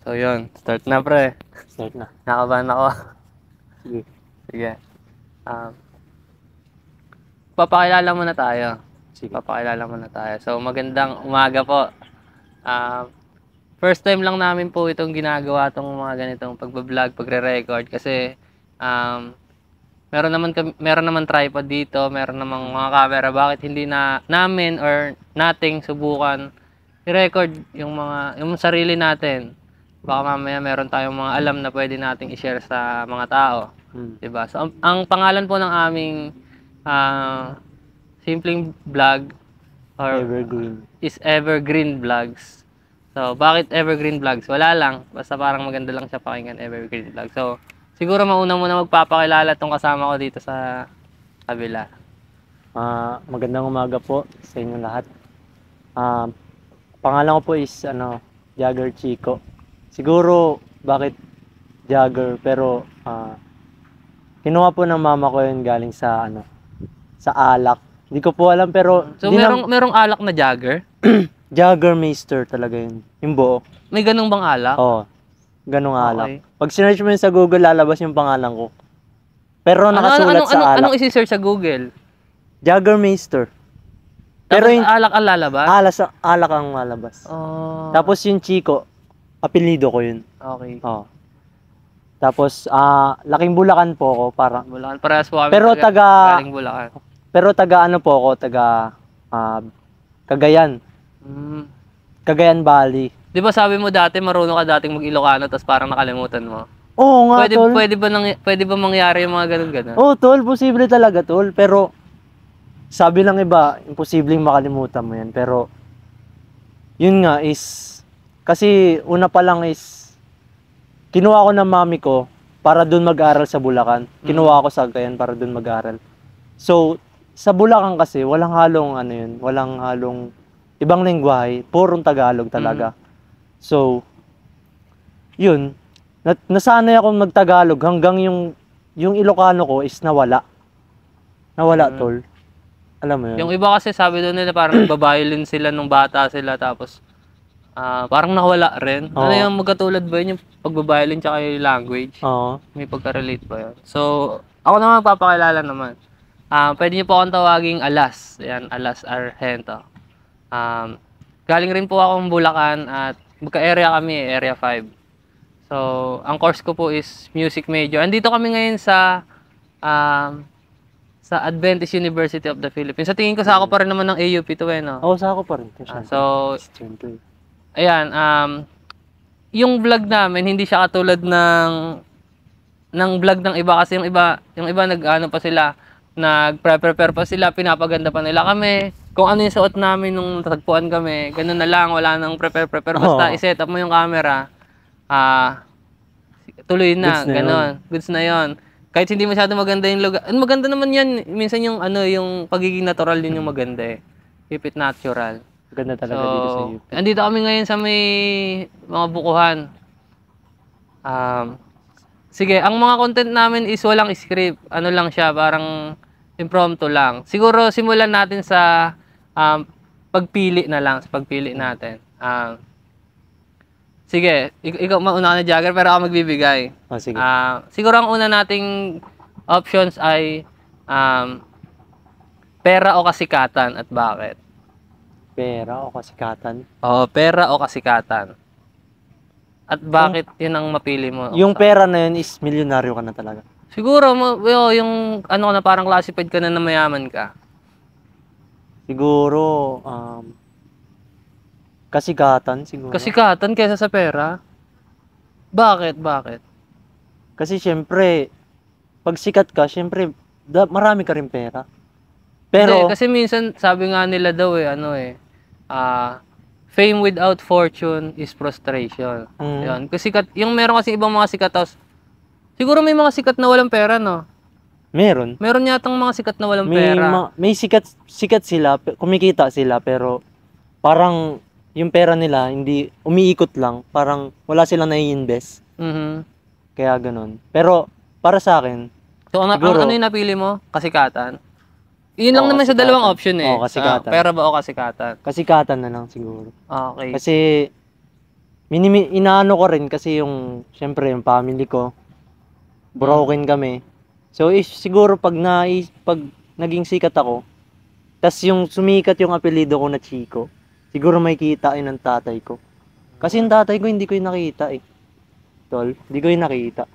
So yun, start na pre. Start na. Nakabahan ako. Sige. Sige. Papakilala muna tayo. Sige. Papakilala muna tayo. So magandang umaga po. First time lang namin po itong ginagawa, itong mga ganitong pagbablog, pagre-record. Kasi meron naman tripod dito, meron namang mga camera. Bakit hindi na namin or nating subukan i-record yung sarili natin? Baka mamaya meron tayong mga alam na pwede nating i-share sa mga tao. Diba? So, ang pangalan po ng aming simpleng vlog Evergreen. is Evergreen Vlogs. So, bakit Evergreen Vlogs? Wala lang. Basta parang maganda lang siya pakinggan, Evergreen Vlogs. So, siguro mauna muna magpapakilala tong kasama ko dito sa kabila. Magandang umaga po sa inyo lahat. Pangalan ko po is Jagger Chico. Siguro bakit Jagger, pero kinuha po ng mama ko yun galing sa sa alak. Hindi ko po alam, pero So merong alak na Jagger? Jagger Meister talaga yun. Yung buo. May ganung bang alak? Oo. Ganong alak. Okay. Pag sinearch mo yun sa Google, lalabas yung pangalan ko. Pero nakasulat sa alak. Anong isi-search sa Google? Jagger Meister. Pero yung alak ang lalabas? Alak ang lalabas. Oh. Tapos yung Chico, apelido ko yun. Okay. Oo. Tapos, laking Bulacan po ako. Bulacan. Parehas po kami. Pero galing Bulacan. Pero taga Cagayan. Cagayan Valley. Di ba sabi mo dati, marunong ka dating mag-Ilocano, tapos parang nakalimutan mo? Oo nga, tol. Pwede ba mangyari yung mga ganun-ganun? Oo, tol. Posible talaga, tol. Pero, sabi lang iba, imposibleng makalimutan mo yan. Pero, yun nga is, kasi una pa lang is, kinuha ko ng mami ko para doon mag-aral sa Bulacan. Kinuha ko sa Cagayan para doon mag-aral. So, sa Bulacan kasi, walang halong ibang lengguwahe, purong Tagalog talaga. So, yun, nasanay akong mag-Tagalog hanggang yung Ilocano ko is nawala. Nawala, tol. Alam mo yun? Yung iba kasi sabi doon nila parang nagbabiolin sila nung bata sila, tapos parang nawala rin. Oo. Ano yung magkatulad ba yun, yung pagbabiolin tsaka yung language? Oo. May pagka-relate ba yun? So, ako naman papakilala naman. Pwede niyo po akong tawaging Alas. Ayan, Alas Argento. Galing rin po akong Bulacan at magka-area kami, Area 5. So, ang course ko po is music major. Andito kami ngayon sa Adventist University of the Philippines. Sa tingin ko, sa ako pa rin naman ng AUP to no? Oo, sa ako pa rin. So, ayan, yung vlog namin, hindi siya katulad ng vlog ng iba, kasi yung iba nag-ano pa sila, nag-prepare pa sila, pinapaganda pa nila kami. Kung ano yung suot namin nung tagpuan kami, ganun na lang, wala nang prepare. Basta i-set up mo yung camera, tuloy na, ganun. Goods na yon. Kahit hindi masyado maganda yung lugar. Maganda naman yan. Minsan yung yung pagiging natural din yung maganda eh. Keep it natural. Maganda talaga dito sa UP. Andito kami ngayon sa may mga bukuhan. Sige, ang mga content namin is walang script. Ano lang siya, parang impromptu lang. Siguro simulan natin sa pagpili na lang, sa pagpili natin. Sige, ikaw mauna ka na, Jagger, pero ako magbibigay. Sige. Siguro ang una nating options ay pera o kasikatan, at bakit? Pera o kasikatan? Oo, pera o kasikatan. At bakit yun ang mapili mo? Yung pera na yun is milyonaryo ka na talaga. Siguro, yung ano ka na, parang classified ka na mayaman ka. Siguro, kasikatan siguro. Kasikatan kaysa sa pera? Bakit? Kasi syempre, pag sikat ka, syempre, marami ka rin pera. Pero, hindi, kasi minsan, sabi nga nila daw fame without fortune is frustration. Yun. Kasi yung meron kasi ibang mga sikat, siguro may mga sikat na walang pera, no? meron. Meron yatang mga sikat na walang pera. May sikat sila, kumikita sila, pero parang yung pera nila hindi umiikot lang, parang wala silang nai-invest. Kaya ganun. Pero para sa akin, so ano yung napili mo? Kasikatan? Yun lang naman sa dalawang option eh. Oo, kasikatan. Pera ba o kasikatan? Kasikatan na lang siguro. Okay. Kasi inaano ko rin kasi yung, syempre, yung family ko, broken kami. So, siguro pag naging sikat ako, tas yung sumikat yung apelido ko na Chico, siguro may kita yun ng tatay ko. Kasi yung tatay ko, hindi ko yung nakita eh. Tol, hindi ko yung nakita.